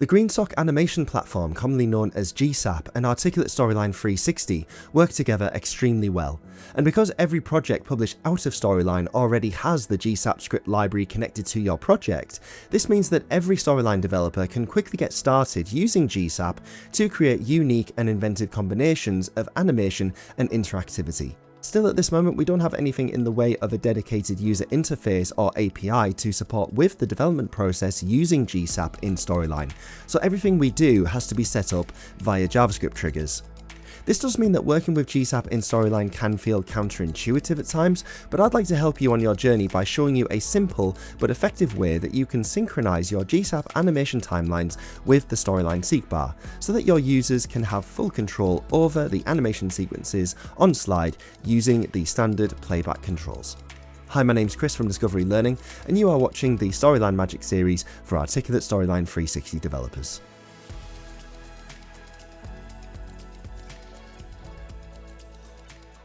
The Greensock animation platform, commonly known as GSAP, and Articulate Storyline 360 work together extremely well. And because every project published out of Storyline already has the GSAP script library connected to your project, this means that every Storyline developer can quickly get started using GSAP to create unique and inventive combinations of animation and interactivity. Still, at this moment, we don't have anything in the way of a dedicated user interface or API to support with the development process using GSAP in Storyline, so everything we do has to be set up via JavaScript triggers. This does mean that working with GSAP in Storyline can feel counterintuitive at times, but I'd like to help you on your journey by showing you a simple but effective way that you can synchronize your GSAP animation timelines with the Storyline Seekbar, so that your users can have full control over the animation sequences on slide using the standard playback controls. Hi, my name's Chris from Discover eLearning, and you are watching the Storyline Magic series for Articulate Storyline 360 developers.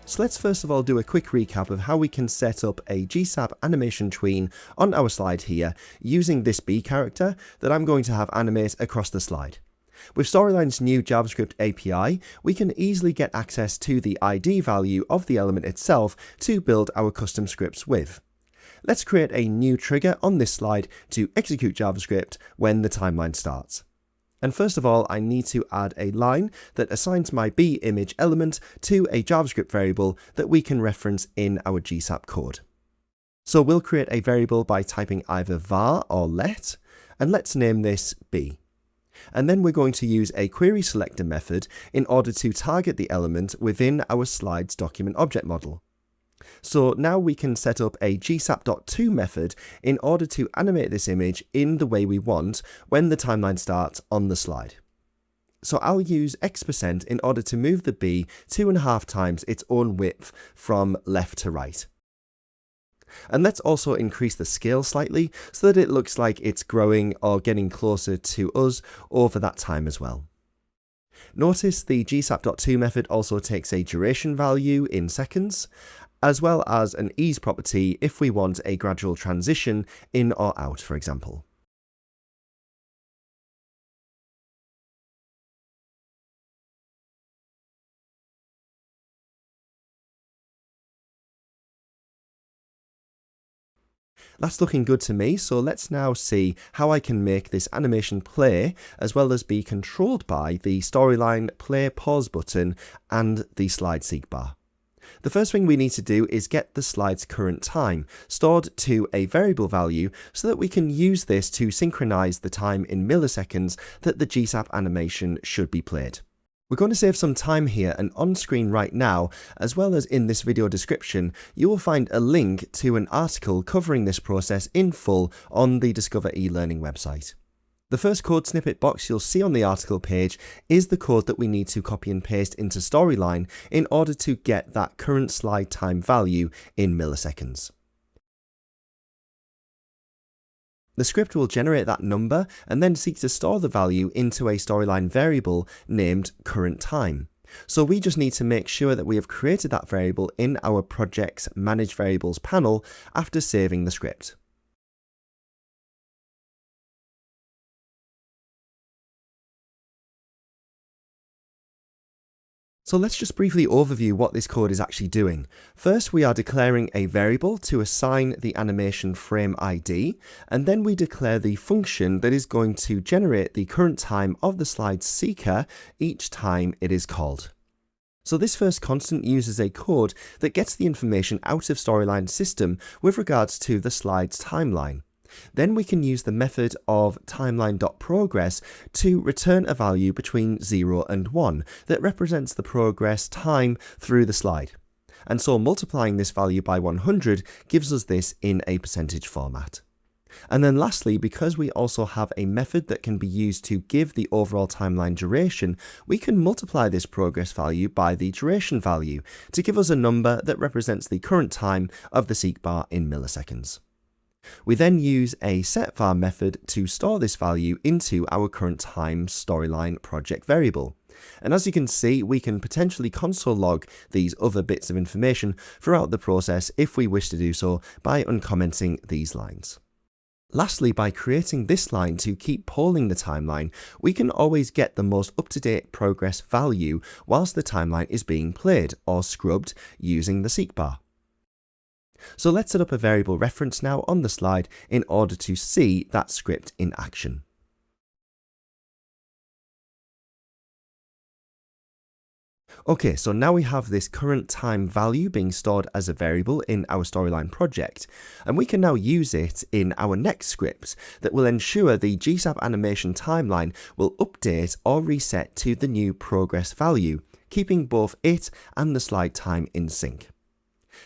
So let's first of all do a quick recap of how we can set up a GSAP animation tween on our slide here using this B character that I'm going to have animate across the slide. With Storyline's new JavaScript API, we can easily get access to the ID value of the element itself to build our custom scripts with. Let's create a new trigger on this slide to execute JavaScript when the timeline starts. And first of all, I need to add a line that assigns my B image element to a JavaScript variable that we can reference in our GSAP code. So we'll create a variable by typing either var or let, and let's name this B. And then we're going to use a query selector method in order to target the element within our slides document object model. So now we can set up a gsap.to method in order to animate this image in the way we want when the timeline starts on the slide. So I'll use X% in order to move the B 2.5 times its own width from left to right. And let's also increase the scale slightly so that it looks like it's growing or getting closer to us over that time as well. Notice the gsap.to method also takes a duration value in seconds, as well as an ease property if we want a gradual transition in or out, for example. That's looking good to me, so let's now see how I can make this animation play as well as be controlled by the Storyline play pause button and the slide Seekbar. The first thing we need to do is get the slide's current time stored to a variable value so that we can use this to synchronize the time in milliseconds that the GSAP animation should be played. We're going to save some time here, and on screen right now, as well as in this video description, you will find a link to an article covering this process in full on the Discover eLearning website. The first code snippet box you'll see on the article page is the code that we need to copy and paste into Storyline in order to get that current slide time value in milliseconds. The script will generate that number and then seek to store the value into a Storyline variable named current time. So we just need to make sure that we have created that variable in our project's Manage Variables panel after saving the script. So let's just briefly overview what this code is actually doing. First, we are declaring a variable to assign the animation frame ID, and then we declare the function that is going to generate the current time of the slide seeker each time it is called. So this first constant uses a code that gets the information out of Storyline's system with regards to the slide's timeline. Then we can use the method of timeline.progress to return a value between 0 and 1 that represents the progress time through the slide. And so multiplying this value by 100 gives us this in a percentage format. And then lastly, because we also have a method that can be used to give the overall timeline duration, we can multiply this progress value by the duration value to give us a number that represents the current time of the Seekbar in milliseconds. We then use a setVar method to store this value into our current time Storyline project variable. And as you can see, we can potentially console log these other bits of information throughout the process if we wish to do so by uncommenting these lines. Lastly, by creating this line to keep polling the timeline, we can always get the most up-to-date progress value whilst the timeline is being played or scrubbed using the Seekbar. So let's set up a variable reference now on the slide in order to see that script in action. Okay, so now we have this current time value being stored as a variable in our storyline project, and we can now use it in our next script that will ensure the GSAP animation timeline will update or reset to the new progress value, keeping both it and the slide time in sync.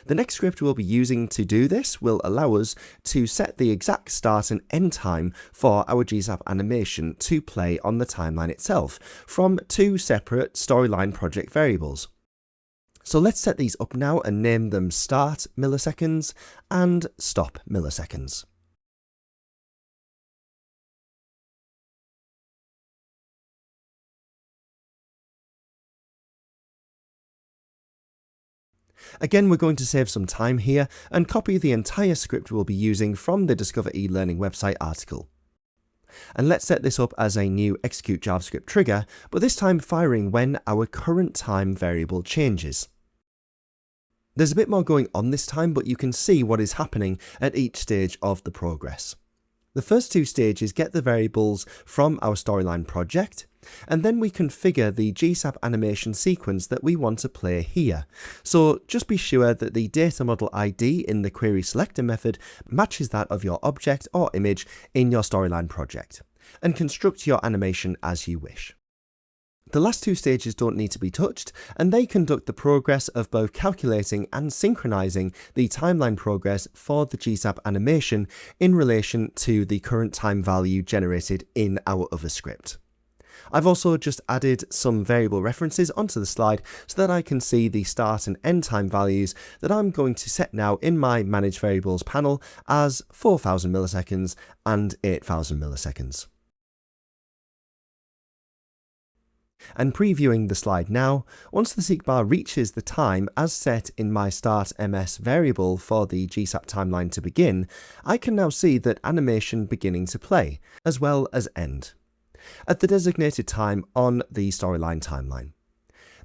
The next script we'll be using to do this will allow us to set the exact start and end time for our GSAP animation to play on the timeline itself from two separate storyline project variables. So let's set these up now and name them start milliseconds and stop milliseconds. Again, we're going to save some time here and copy the entire script we'll be using from the Discover eLearning website article. And let's set this up as a new execute JavaScript trigger, but this time firing when our current time variable changes. There's a bit more going on this time, but you can see what is happening at each stage of the progress. The first two stages get the variables from our storyline project, and then we configure the GSAP animation sequence that we want to play here. So just be sure that the data model ID in the query selector method matches that of your object or image in your storyline project, and construct your animation as you wish. The last two stages don't need to be touched, and they conduct the progress of both calculating and synchronizing the timeline progress for the GSAP animation in relation to the current time value generated in our other script. I've also just added some variable references onto the slide so that I can see the start and end time values that I'm going to set now in my Manage Variables panel as 4000 milliseconds and 8000 milliseconds. And previewing the slide now, once the Seekbar reaches the time as set in my start ms variable for the GSAP timeline to begin, I can now see that animation beginning to play, as well as end, at the designated time on the storyline timeline.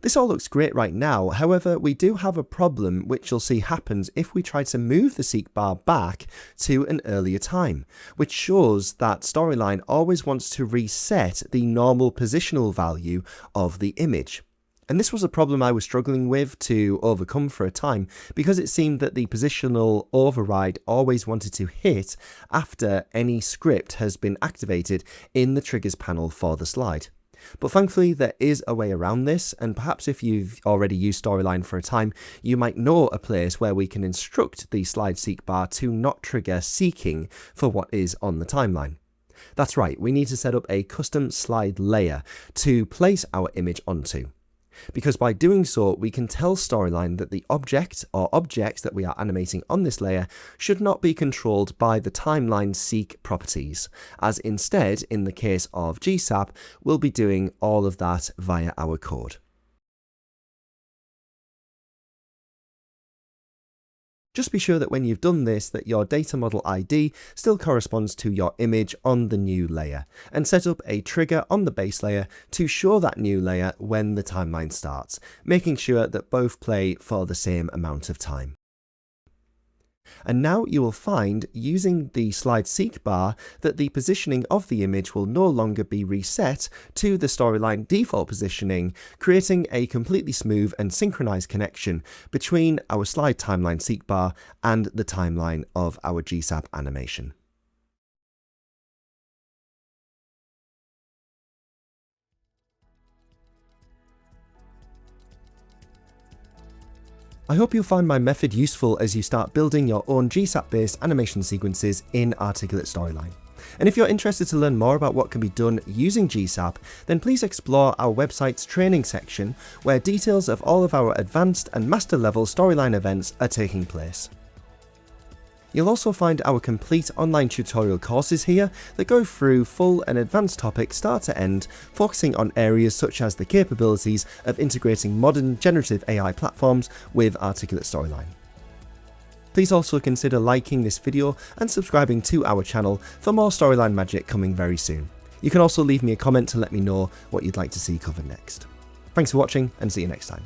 This all looks great right now, however we do have a problem which you'll see happens if we try to move the Seekbar back to an earlier time, which shows that storyline always wants to reset the normal positional value of the image. And this was a problem I was struggling with to overcome for a time, because it seemed that the positional override always wanted to hit after any script has been activated in the triggers panel for the slide. But thankfully there is a way around this, and perhaps if you've already used Storyline for a time, you might know a place where we can instruct the slide Seekbar to not trigger seeking for what is on the timeline. That's right, we need to set up a custom slide layer to place our image onto, because by doing so we can tell Storyline that the object or objects that we are animating on this layer should not be controlled by the timeline seek properties, as instead in the case of GSAP we'll be doing all of that via our code. Just be sure that when you've done this that your data model ID still corresponds to your image on the new layer, and set up a trigger on the base layer to show that new layer when the timeline starts, making sure that both play for the same amount of time. And now you will find, using the slide Seekbar, that the positioning of the image will no longer be reset to the storyline default positioning, creating a completely smooth and synchronized connection between our slide timeline Seekbar and the timeline of our GSAP animation. I hope you'll find my method useful as you start building your own GSAP-based animation sequences in Articulate Storyline. And if you're interested to learn more about what can be done using GSAP, then please explore our website's training section, where details of all of our advanced and master level storyline events are taking place. You'll also find our complete online tutorial courses here that go through full and advanced topics start to end, focusing on areas such as the capabilities of integrating modern generative AI platforms with Articulate Storyline. Please also consider liking this video and subscribing to our channel for more storyline magic coming very soon. You can also leave me a comment to let me know what you'd like to see covered next. Thanks for watching and see you next time.